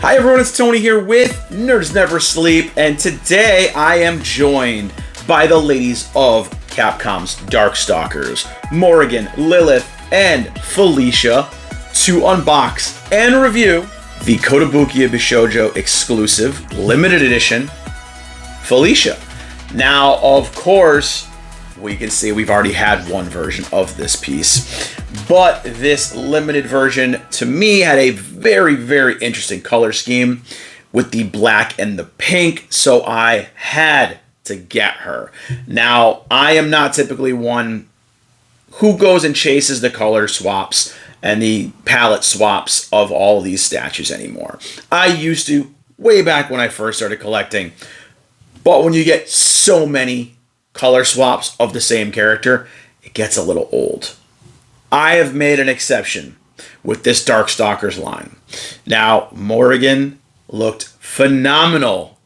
Hi everyone, it's Tony here with Nerds Never Sleep, and today I am joined by the ladies of Capcom's Darkstalkers, Morrigan, Lilith, and Felicia, to unbox and review the Kotobukiya Bishoujo Exclusive Limited Edition Felicia. Now, of course, we can see we've already had one version of this piece, but this limited version to me had a very, very interesting color scheme with the black and the pink, so I had to get her. Now, I am not typically one who goes and chases the color swaps and the palette swaps of all these statues anymore. I used to way back when I first started collecting, but when you get so many color swaps of the same character, it gets a little old. I have made an exception with this Darkstalkers line. Now, Morrigan looked phenomenal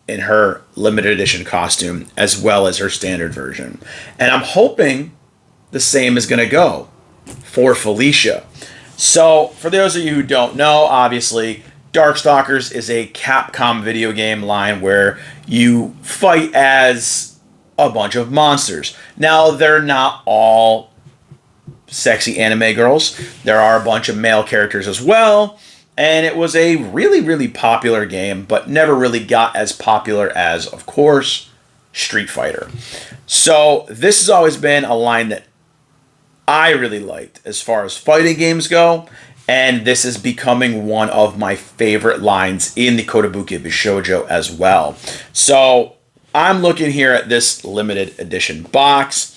in her limited edition costume as well as her standard version. And I'm hoping the same is going to go for Felicia. So, for those of you who don't know, obviously, Darkstalkers is a Capcom video game line where you fight as a bunch of monsters. Now, they're not all sexy anime girls. There are a bunch of male characters as well, and it was a really, really popular game, but never really got as popular as, of course, Street Fighter. So this has always been a line that I really liked as far as fighting games go, and this is becoming one of my favorite lines in the Kotobukiya Bishoujo as well. So I'm looking here at this limited edition box,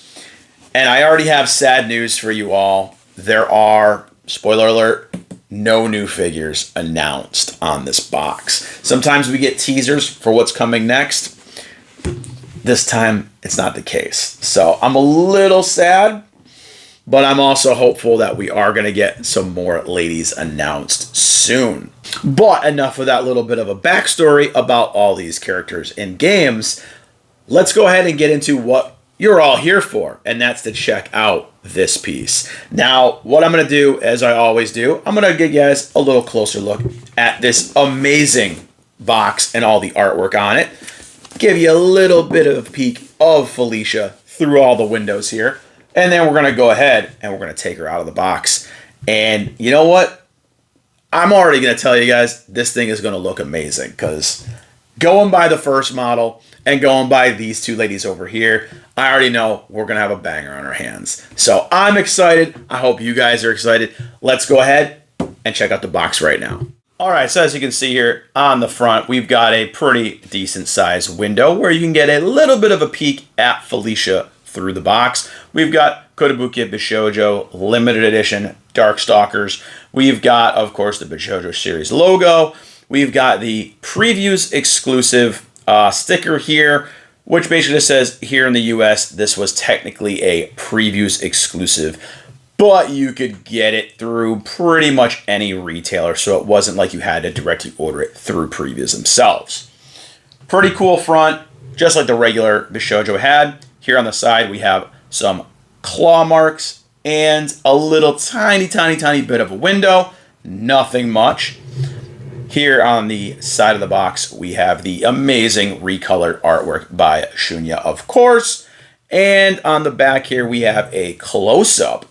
and I already have sad news for you all. There are, spoiler alert, no new figures announced on this box. Sometimes we get teasers for what's coming next. This time, it's not the case. So I'm a little sad, but I'm also hopeful that we are going to get some more ladies announced soon. But enough of that little bit of a backstory about all these characters in games. Let's go ahead and get into what you're all here for, and that's to check out this piece. Now, what I'm going to do, as I always do, I'm going to give you guys a little closer look at this amazing box and all the artwork on it. Give you a little bit of a peek of Felicia through all the windows here. And then we're going to go ahead and we're going to take her out of the box. And you know what? I'm already going to tell you guys, this thing is going to look amazing, because going by the first model and going by these two ladies over here, I already know we're going to have a banger on our hands. So I'm excited. I hope you guys are excited. Let's go ahead and check out the box right now. All right, so as you can see here on the front, we've got a pretty decent sized window where you can get a little bit of a peek at Felicia through the box. We've got Kotobukiya Bishoujo Limited Edition Darkstalkers. We've got, of course, the Bishoujo series logo. We've got the Previews exclusive sticker here, which basically says here in the US, this was technically a Previews exclusive, but you could get it through pretty much any retailer, so it wasn't like you had to directly order it through Previews themselves. Pretty cool front, just like the regular Bishoujo had. Here on the side, we have some claw marks and a little tiny bit of a window. Nothing much. Here on the side of the box, we have the amazing recolored artwork by Shunya, of course. And on the back here, we have a close-up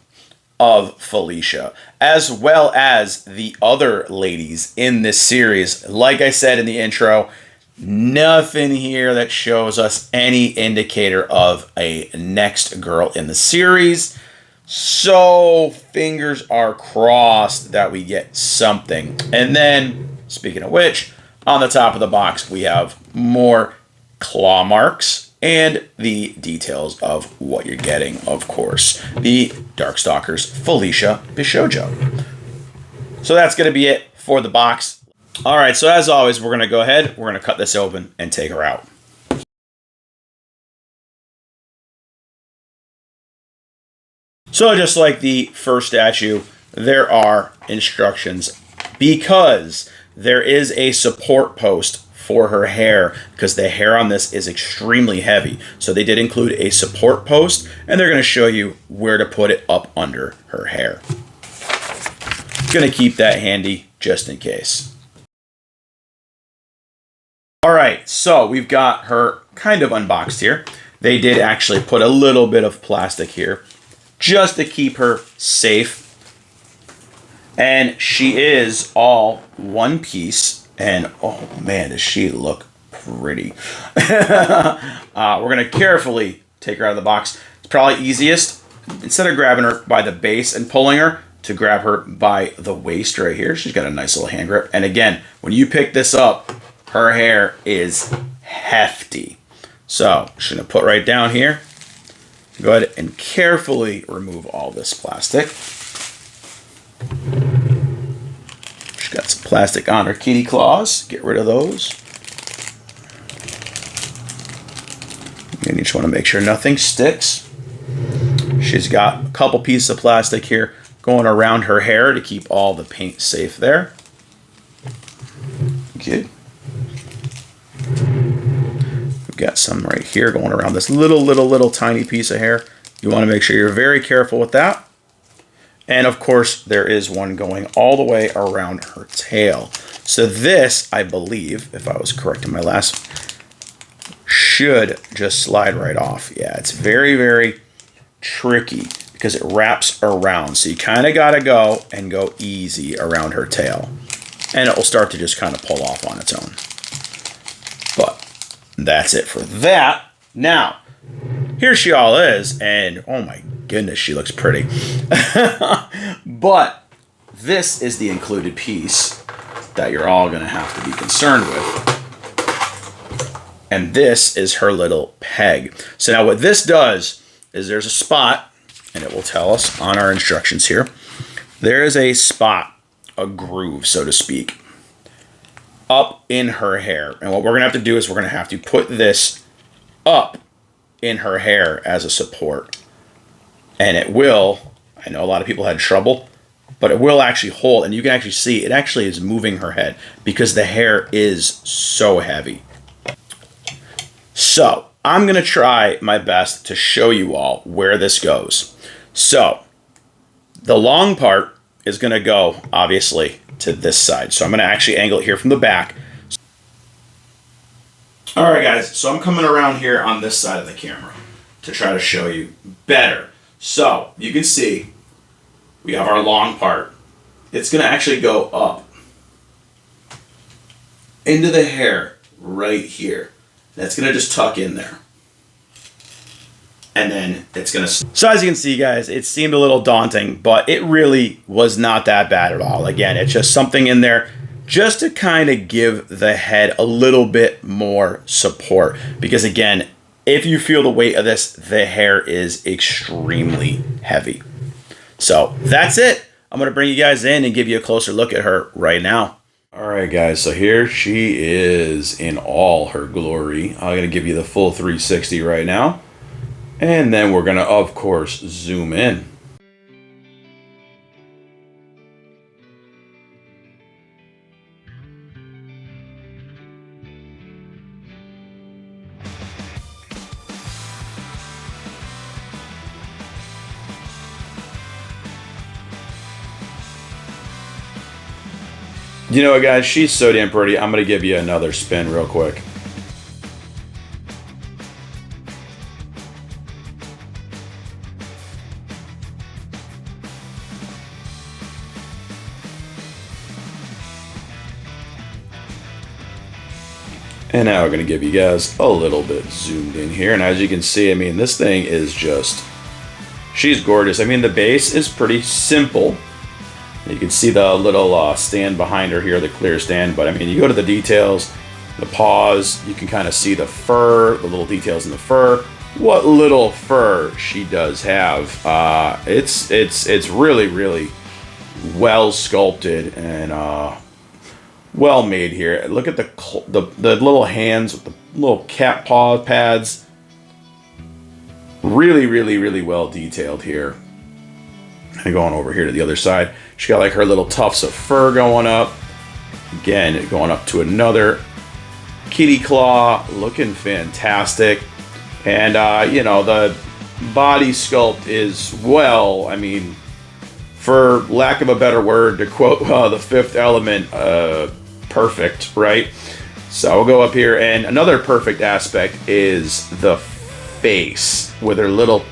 of Felicia, as well as the other ladies in this series. Like I said in the intro, nothing here that shows us any indicator of a next girl in the series. So fingers are crossed that we get something. And then, speaking of which, on the top of the box, we have more claw marks and the details of what you're getting, of course. The Darkstalkers Felicia Bishoujo. So that's going to be it for the box. All right, so as always, we're going to go ahead, we're going to cut this open and take her out. So just like the first statue, there are instructions because there is a support post for her hair, because the hair on this is extremely heavy. So they did include a support post, and they're going to show you where to put it up under her hair. Going to keep that handy just in case. All right, so we've got her kind of unboxed here. They did actually put a little bit of plastic here just to keep her safe. And she is all one piece. And oh man, does she look pretty. We're going to carefully take her out of the box. It's probably easiest, instead of grabbing her by the base and pulling her, to grab her by the waist right here. She's got a nice little hand grip. And again, when you pick this up, her hair is hefty. So, just going to put right down here. Go ahead and carefully remove all this plastic. She's got some plastic on her kitty claws. Get rid of those. And you just want to make sure nothing sticks. She's got a couple pieces of plastic here going around her hair to keep all the paint safe there. Good. We've got some right here going around this little tiny piece of hair. You want to make sure you're very careful with that. And of course, there is one going all the way around her tail. So this, I believe, if I was correct in my last, should just slide right off. Yeah, it's very, very tricky because it wraps around. So you kind of got to go and go easy around her tail. And it will start to just kind of pull off on its own. But that's it for that. Now, here she all is. And oh my goodness, she looks pretty. But this is the included piece that you're all going to have to be concerned with. And this is her little peg. So now what this does is there's a spot, and it will tell us on our instructions here. There is a spot, a groove, so to speak, up in her hair. And what we're going to have to do is we're going to have to put this up in her hair as a support. And it will, I know a lot of people had trouble, but it will actually hold. And you can actually see it actually is moving her head because the hair is so heavy. So I'm going to try my best to show you all where this goes. So the long part is going to go, obviously, to this side. So I'm going to actually angle it here from the back. All right, guys. So I'm coming around here on this side of the camera to try to show you better. So you can see we have our long part. It's going to actually go up into the hair right here. That's going to just tuck in there. And then it's going to... So as you can see, guys, it seemed a little daunting, but it really was not that bad at all. Again, it's just something in there just to kind of give the head a little bit more support. Because again, if you feel the weight of this, the hair is extremely heavy. So that's it. I'm going to bring you guys in and give you a closer look at her right now. All right, guys, so here she is in all her glory. I'm going to give you the full 360 right now. And then we're going to, of course, zoom in. You know what, guys? She's so damn pretty. I'm going to give you another spin real quick. And now we're going to give you guys a little bit zoomed in here. And as you can see, I mean, this thing is just... She's gorgeous. I mean, the base is pretty simple. You can see the little stand behind her here, the clear stand. But I mean, you go to the details, the paws, you can kind of see the fur, the little details in the fur. What little fur she does have. It's really, really well sculpted and well made here. Look at the little hands with the little cat paw pads. Really, really, really well detailed here. And going over here to the other side, she's got like her little tufts of fur going up. Again, going up to another kitty claw, looking fantastic. And you know, the body sculpt is, well, I mean, for lack of a better word, to quote The Fifth Element, perfect, right? So we'll go up here, and another perfect aspect is the face with her little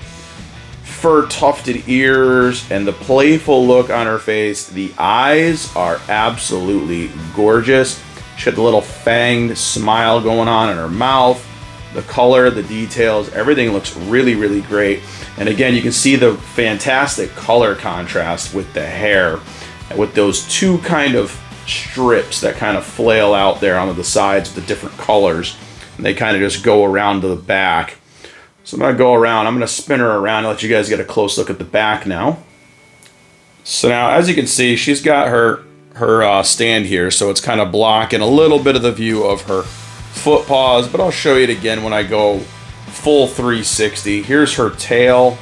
fur tufted ears and the playful look on her face. The eyes are absolutely gorgeous. She got the little fanged smile going on in her mouth. The color, the details, everything looks really, really great. And again, you can see the fantastic color contrast with the hair, with those two kind of strips that kind of flail out there onto the sides with the different colors. And they kind of just go around to the back. So I'm going to go around. I'm going to spin her around and let you guys get a close look at the back now. So now, as you can see, she's got her stand here, so it's kind of blocking a little bit of the view of her foot paws, but I'll show you it again when I go full 360. Here's her tail.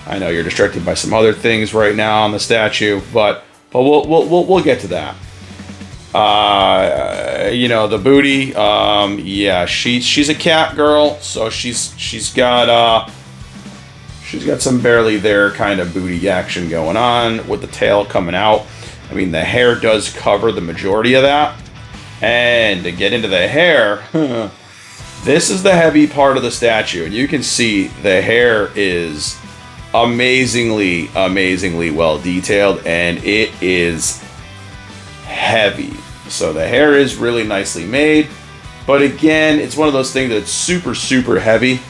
I know you're distracted by some other things right now on the statue, but we'll get to that. You know, the booty. Yeah, she's a cat girl, so she's got some barely there kind of booty action going on with the tail coming out. I mean, the hair does cover the majority of that. And to get into the hair, this is the heavy part of the statue. And you can see the hair is amazingly well detailed, and it is heavy. So the hair is really nicely made. But again, it's one of those things that's super heavy.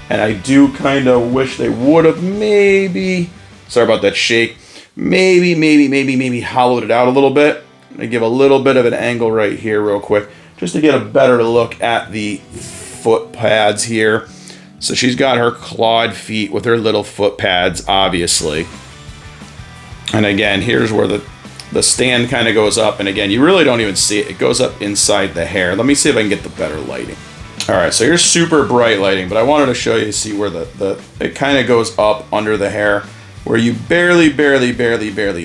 And I do kind of wish they would have maybe, sorry about that shake, maybe hollowed it out a little bit. I'm going to give a little bit of an angle right here real quick, just to get a better look at the foot pads here. So she's got her clawed feet with her little foot pads, obviously. And again, here's where the stand kind of goes up. And again, you really don't even see it. It goes up inside the hair. Let me see if I can get the better lighting. All right, so here's super bright lighting, but I wanted to show you, see where it kind of goes up under the hair, where you barely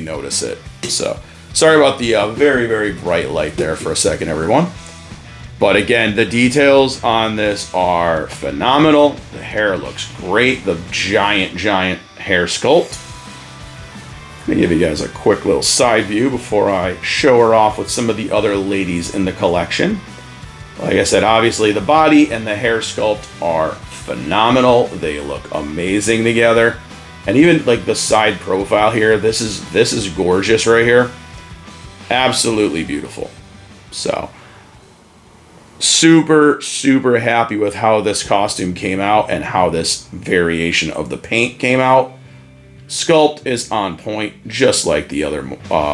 notice it. So sorry about the very bright light there for a second, everyone. But again, the details on this are phenomenal. The hair looks great. The giant hair sculpt. Let me give you guys a quick little side view before I show her off with some of the other ladies in the collection. Like I said, obviously the body and the hair sculpt are phenomenal. They look amazing together. And even like the side profile here, this is gorgeous right here. Absolutely beautiful. So super happy with how this costume came out and how this variation of the paint came out. Sculpt is on point, just like the other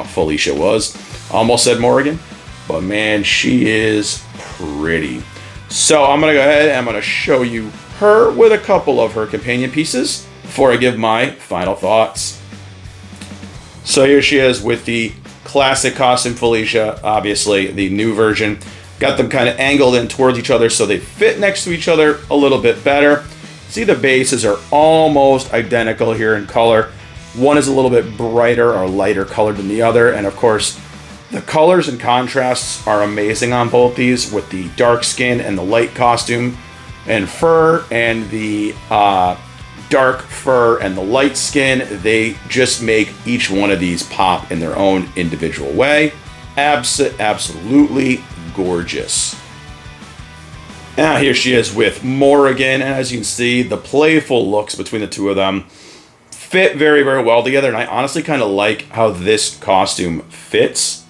Felicia was. Almost said Morrigan, but man, she is pretty. So I'm gonna go ahead and I'm gonna show you her with a couple of her companion pieces before I give my final thoughts. So here she is with the classic costume Felicia, obviously the new version. Got them kind of angled in towards each other so they fit next to each other a little bit better. See, the bases are almost identical here in color. One is a little bit brighter or lighter colored than the other, and of course the colors and contrasts are amazing on both these, with the dark skin and the light costume and fur, and the dark fur and the light skin. They just make each one of these pop in their own individual way. Absolutely gorgeous. Now here she is with Morrigan, and as you can see, the playful looks between the two of them fit very well together, and I honestly kind of like how this costume fits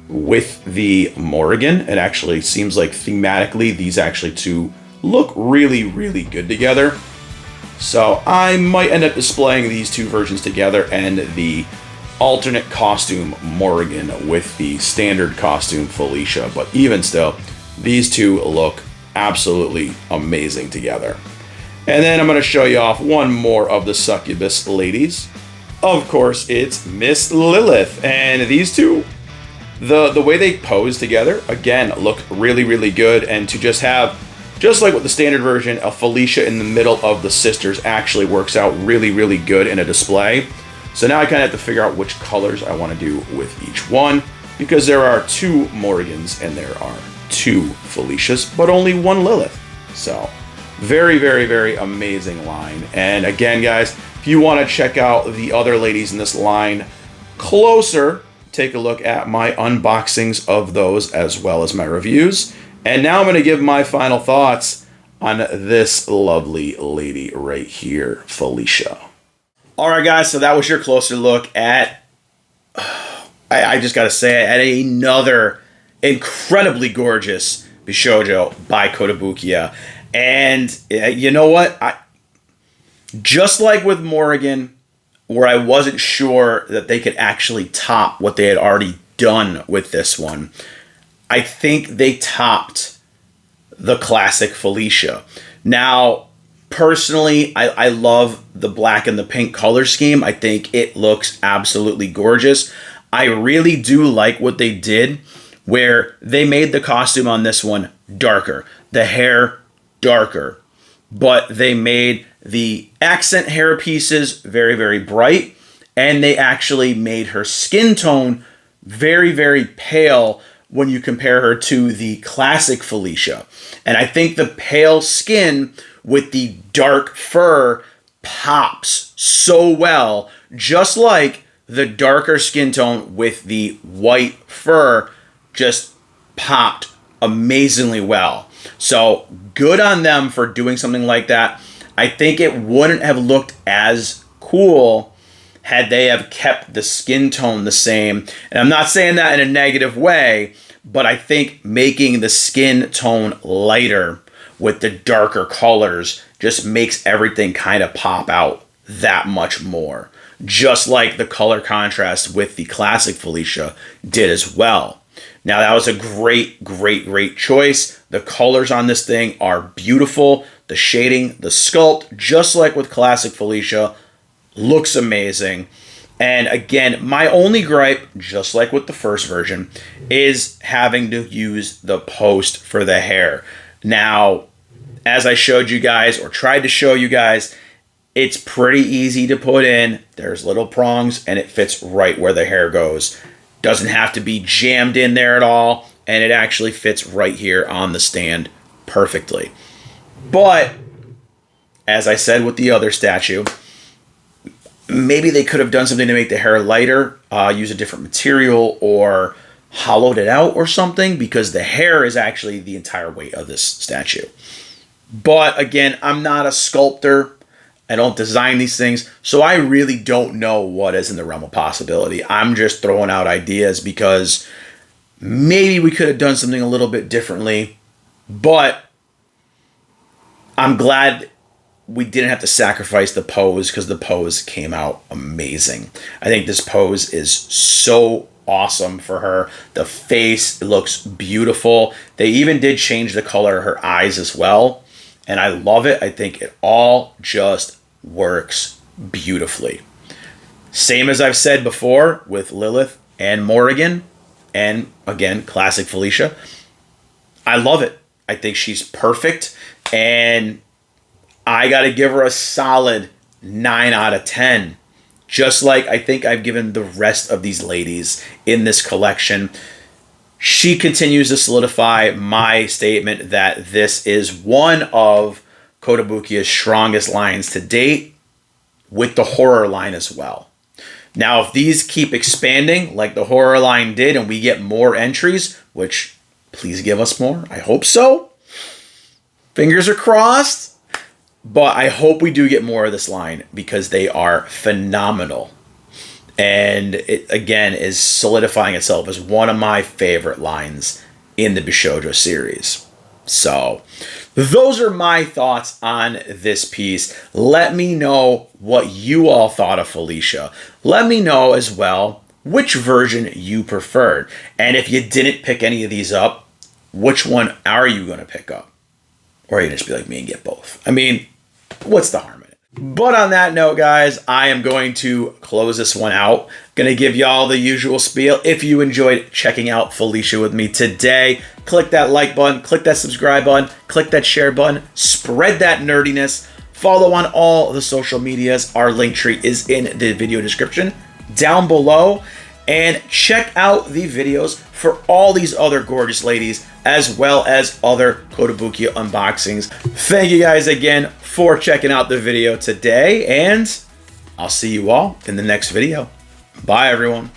with the Morrigan. It actually seems like thematically these actually two look really good together. So I might end up displaying these two versions together and the alternate costume Morrigan with the standard costume Felicia, but even still, these two look absolutely amazing together. And then I'm going to show you off one more of the succubus ladies. Of course, it's Miss Lilith, and these two, the way they pose together, again, look really good. And to just have, just like with the standard version, a Felicia in the middle of the sisters actually works out really good in a display. So now I kind of have to figure out which colors I want to do with each one, because there are two Morrigans and there are two Felicias, but only one Lilith. So very amazing line. And again, guys, if you want to check out the other ladies in this line closer, take a look at my unboxings of those as well as my reviews. And now I'm going to give my final thoughts on this lovely lady right here, Felicia. All right, guys, so that was your closer look at, I just got to say, at another incredibly gorgeous Bishoujo by Kotobukiya. And you know what? Just like with Morrigan, where I wasn't sure that they could actually top what they had already done with this one, I think they topped the classic Felicia. Now, personally, I love the black and the pink color scheme. I think it looks absolutely gorgeous. I really do like what they did, where they made the costume on this one darker, the hair darker, but they made the accent hair pieces very, very bright, and they actually made her skin tone very, very pale when you compare her to the classic Felicia. And I think the pale skin with the dark fur pops so well, just like the darker skin tone with the white fur just popped amazingly well. So good on them for doing something like that. I think it wouldn't have looked as cool had they have kept the skin tone the same. And I'm not saying that in a negative way, but I think making the skin tone lighter with the darker colors just makes everything kind of pop out that much more. Just like the color contrast with the classic Felicia did as well. Now, that was a great, great, great choice. The colors on this thing are beautiful. The shading, the sculpt, just like with classic Felicia, looks amazing. And again, my only gripe, just like with the first version, is having to use the post for the hair. Now, as I showed you guys, or tried to show you guys, it's pretty easy to put in. There's little prongs, and it fits right where the hair goes. Doesn't have to be jammed in there at all, and it actually fits right here on the stand perfectly. But, as I said with the other statue, maybe they could have done something to make the hair lighter, use a different material, or hollowed it out or something, because the hair is actually the entire weight of this statue. But again, I'm not a sculptor. I don't design these things, so I really don't know what is in the realm of possibility. I'm just throwing out ideas because maybe we could have done something a little bit differently, but I'm glad we didn't have to sacrifice the pose because the pose came out amazing. I think this pose is so awesome for her. The face looks beautiful. They even did change the color of her eyes as well, and I love it. I think it all just works beautifully. Same as I've said before with Lilith and Morrigan, and again, classic Felicia. I love it. I think she's perfect, and I got to give her a solid 9 out of 10. Just like I think I've given the rest of these ladies in this collection. She continues to solidify my statement that this is one of Kotobukiya's strongest lines to date, with the horror line as well. Now, if these keep expanding like the horror line did and we get more entries, which please give us more, I hope so. Fingers are crossed. But I hope we do get more of this line because they are phenomenal. And it, again, is solidifying itself as one of my favorite lines in the Bishoujo series. So, those are my thoughts on this piece. Let me know what you all thought of Felicia. Let me know as well which version you preferred. And if you didn't pick any of these up, which one are you going to pick up? Or are you just be like me and get both? I mean, what's the harm in it? But on that note, guys, I am going to close this one out. Going to give y'all the usual spiel. If you enjoyed checking out Felicia with me today, click that like button, click that subscribe button, click that share button, spread that nerdiness. Follow on all the social medias. Our link tree is in the video description down below. And check out the videos for all these other gorgeous ladies, as well as other Kotobukiya unboxings. Thank you guys again for checking out the video today, and I'll see you all in the next video. Bye, everyone.